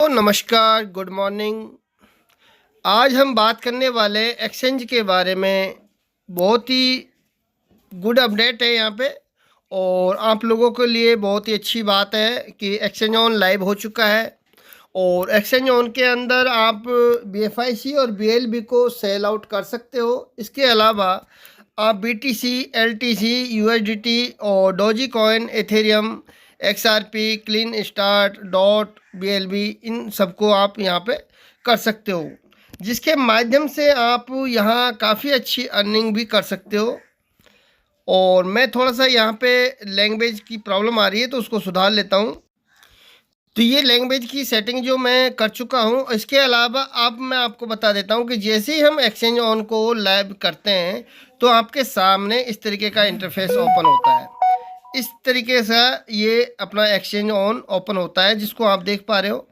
तो नमस्कार, good morning. आज हम बात करने वाले एक्सचेंज के बारे में। बहुत ही गुड अपडेट है यहाँ पे, और आप लोगों के लिए बहुत ही अच्छी बात है कि एक्सचेंज ऑन लाइव हो चुका है। और एक्सचेंज ऑन के अंदर आप BFIC और BLB को सेल आउट कर सकते हो। इसके अलावा आप BTC, LTC, USDT और doji coin, Ethereum, XRP, clean start, dot, BLB, इन सबको आप यहाँ पे कर सकते हो, जिसके माध्यम से आप यहाँ काफ़ी अच्छी अर्निंग भी कर सकते हो। और मैं थोड़ा सा यहाँ पे लैंग्वेज की प्रॉब्लम आ रही है तो उसको सुधार लेता हूँ। तो ये लैंग्वेज की सेटिंग जो मैं कर चुका हूँ। इसके अलावा अब मैं आपको बता देता हूँ कि जैसे ही हम एक्सचेंज ऑन को लाइव करते हैं तो आपके सामने इस तरीके का इंटरफेस ओपन होता है। इस तरीके से ये अपना एक्सचेंज ऑन ओपन होता है, जिसको आप देख पा रहे हो।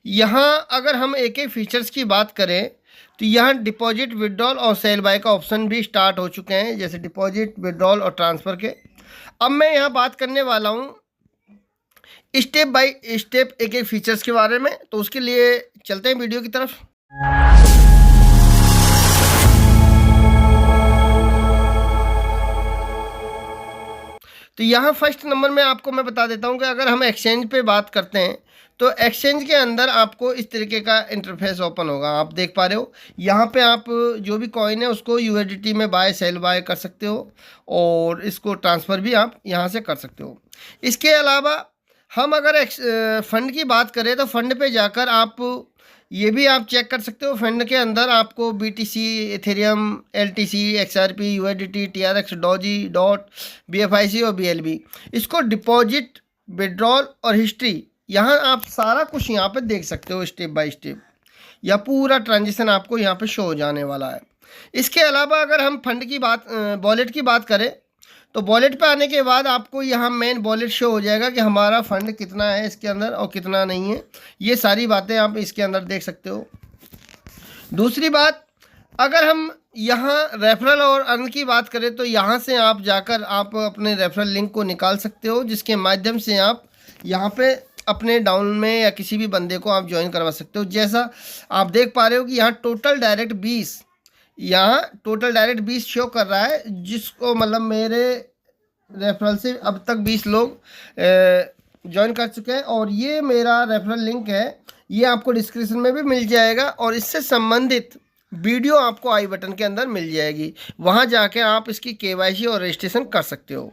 यहाँ अगर हम एक एक फीचर्स की बात करें तो यहाँ डिपॉजिट, विड्रॉल और सेल बाय का ऑप्शन भी स्टार्ट हो चुके हैं, जैसे डिपॉजिट, विड्रॉल और ट्रांसफ़र के। अब मैं यहाँ बात करने वाला हूँ स्टेप बाय स्टेप एक एक फीचर्स के बारे में। तो उसके लिए चलते हैं वीडियो की तरफ। तो यहाँ फर्स्ट नंबर में आपको मैं बता देता हूँ कि अगर हम एक्सचेंज पे बात करते हैं तो एक्सचेंज के अंदर आपको इस तरीके का इंटरफेस ओपन होगा। आप देख पा रहे हो, यहाँ पे आप जो भी कॉइन है उसको USDT में बाय सेल बाय कर सकते हो, और इसको ट्रांसफ़र भी आप यहाँ से कर सकते हो। इसके अलावा हम अगर फंड की बात करें तो फंड पे जाकर आप ये भी आप चेक कर सकते हो। फंड के अंदर आपको BTC, Ethereum, LTC, XRP, USDT, TRX, doji, dot, BFIC और BLB, इसको डिपॉजिट, विड्रॉल और हिस्ट्री, यहाँ आप सारा कुछ यहाँ पे देख सकते हो स्टेप बाय स्टेप। या पूरा ट्रांजेक्शन आपको यहाँ पे शो हो जाने वाला है। इसके अलावा अगर हम फंड की बात, वॉलेट की बात करें तो वॉलेट पे आने के बाद आपको यहाँ मेन वॉलेट शो हो जाएगा कि हमारा फंड कितना है इसके अंदर और कितना नहीं है। ये सारी बातें आप इसके अंदर देख सकते हो। दूसरी बात, अगर हम यहाँ रेफरल और अर्न की बात करें तो यहाँ से आप जाकर आप अपने रेफरल लिंक को निकाल सकते हो, जिसके माध्यम से आप यहाँ पे अपने डाउन में या किसी भी बंदे को आप ज्वाइन करवा सकते हो। जैसा आप देख पा रहे हो कि यहाँ टोटल डायरेक्ट 20 शो कर रहा है, जिसको मतलब मेरे रेफरल से अब तक 20 लोग ज्वाइन कर चुके हैं। और ये मेरा रेफरल लिंक है, ये आपको डिस्क्रिप्शन में भी मिल जाएगा, और इससे संबंधित वीडियो आपको आई बटन के अंदर मिल जाएगी। वहाँ जाके आप इसकी KYC और रजिस्ट्रेशन कर सकते हो।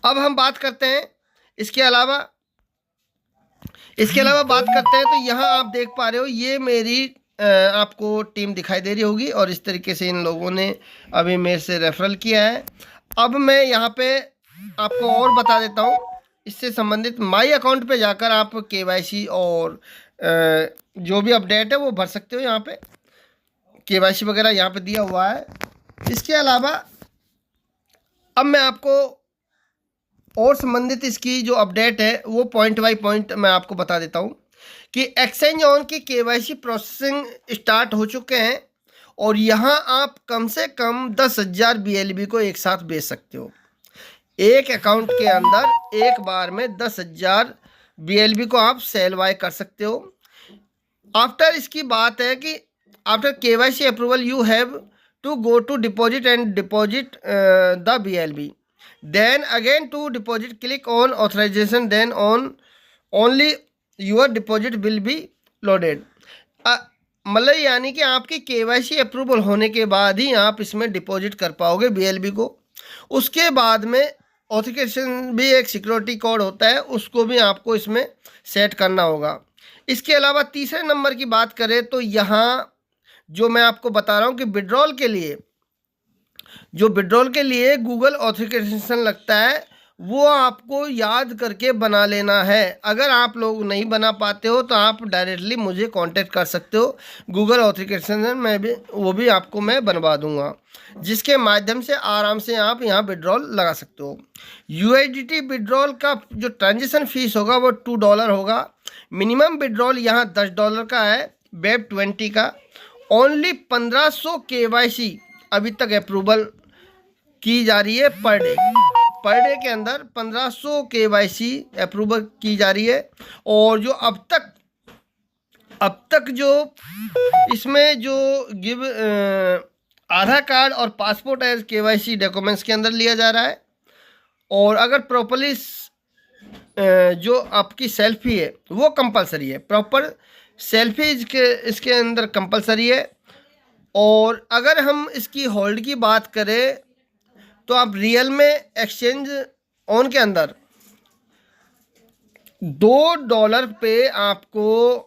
अब हम बात करते हैं इसके अलावा बात करते हैं तो यहाँ आप देख पा रहे हो, ये मेरी आपको टीम दिखाई दे रही होगी, और इस तरीके से इन लोगों ने अभी मेरे से रेफरल किया है। अब मैं यहाँ पे आपको और बता देता हूँ, इससे संबंधित माई अकाउंट पे जाकर आप KYC और जो भी अपडेट है वो भर सकते हो। यहाँ पे KYC वगैरह यहाँ पे दिया हुआ है। इसके अलावा अब मैं आपको और संबंधित इसकी जो अपडेट है वो पॉइंट बाय पॉइंट मैं आपको बता देता हूँ कि एक्सचेंज ऑन की KYC प्रोसेसिंग स्टार्ट हो चुके हैं, और यहाँ आप कम से कम 10,000 BLB को एक साथ बेच सकते हो। एक अकाउंट के अंदर एक बार में 10,000 BLB को आप सेल बाय कर सकते हो। आफ्टर इसकी बात है कि after KYC approval you have to go to deposit and deposit the BLB, then again to deposit click on authorization, then on only your deposit will be loaded। मतलब यानी कि आपकी KYC अप्रूवल होने के बाद ही आप इसमें डिपॉजिट कर पाओगे BLB को। उसके बाद में ऑथेंटिकेशन भी एक सिक्योरिटी कोड होता है, उसको भी आपको इसमें सेट करना होगा। इसके अलावा तीसरे नंबर की बात करें तो यहाँ जो मैं आपको बता रहा हूँ कि विड्रॉल के लिए गूगल ऑथेंटिकेशन लगता है, वो आपको याद करके बना लेना है। अगर आप लोग नहीं बना पाते हो तो आप डायरेक्टली मुझे कांटेक्ट कर सकते हो। गूगल ऑथेंटिकेशन में भी वो भी आपको मैं बनवा दूंगा, जिसके माध्यम से आराम से आप यहाँ विड्रॉल लगा सकते हो। USDT विड्रॉल का जो ट्रांजेक्शन फीस होगा वो $2 होगा। मिनिमम विड्रॉल यहाँ $10 का है, वेब 20 का। ओनली 1500 KYC अभी तक अप्रूवल की जा रही है पर डे के अंदर 1500 KYC अप्रूवल की जा रही है। और जो अब तक अब तक जो इसमें जो आधार कार्ड और पासपोर्ट एज KYC डॉक्यूमेंट्स के अंदर लिया जा रहा है। और अगर प्रॉपरली जो आपकी सेल्फी है वो कंपलसरी है, प्रॉपर सेल्फी इसके अंदर कंपलसरी है। और अगर हम इसकी होल्ड की बात करें तो आप रियल में एक्सचेंज ऑन के अंदर $2 पे आपको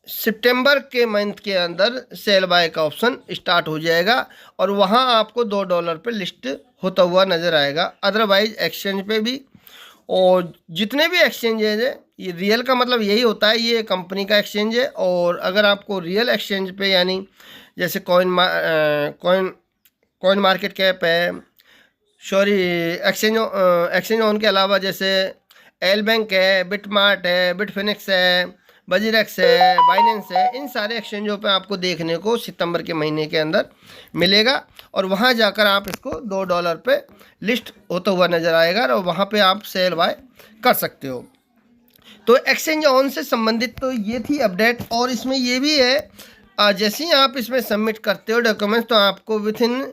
सितंबर के मंथ के अंदर सेल बाय का ऑप्शन स्टार्ट हो जाएगा और वहाँ आपको $2 पे लिस्ट होता हुआ नज़र आएगा। अदरवाइज एक्सचेंज पे भी, और जितने भी एक्सचेंजेज है, ये रियल का मतलब यही होता है, ये कंपनी का एक्सचेंज है। और अगर आपको रियल एक्सचेंज पे यानी जैसे कॉइन मार्केट कैप है, सॉरी एक्सचेंज ऑन के अलावा जैसे एल बैंक है, बिटमार्ट है, बिटफिनिक्स है, बजीरेक्स है, बाइनेंस है, इन सारे एक्सचेंजों पे आपको देखने को सितंबर के महीने के अंदर मिलेगा। और वहाँ जाकर आप इसको $2 पे लिस्ट होता हुआ नज़र आएगा और वहाँ पे आप सेल बाय कर सकते हो। तो एक्सचेंज ऑन से संबंधित तो ये थी अपडेट। और इसमें ये भी है, जैसे ही आप इसमें सबमिट करते हो डॉक्यूमेंट्स, तो आपको विथिन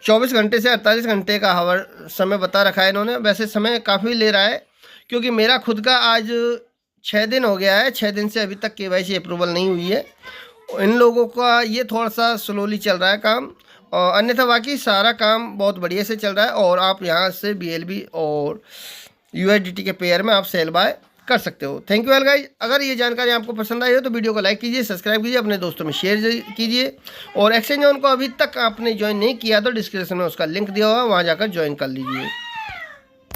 24 घंटे से 48 घंटे का समय बता रखा है इन्होंने। वैसे समय काफ़ी ले रहा है क्योंकि मेरा खुद का आज 6 दिन हो गया है, 6 दिन से अभी तक KYC अप्रूवल नहीं हुई है। इन लोगों का ये थोड़ा सा स्लोली चल रहा है काम, और अन्यथा बाकी सारा काम बहुत बढ़िया से चल रहा है। और आप यहाँ से BLB और USDT के पेयर में आप सेल बाय कर सकते हो। Thank you well guys. अगर ये जानकारी आपको पसंद आई हो तो वीडियो को लाइक कीजिए, सब्सक्राइब कीजिए, अपने दोस्तों में शेयर कीजिए। और एक्सचेंज ऑन को अभी तक आपने ज्वाइन नहीं किया तो डिस्क्रिप्शन में उसका लिंक दिया हुआ है, वहाँ जाकर ज्वाइन कर लीजिए।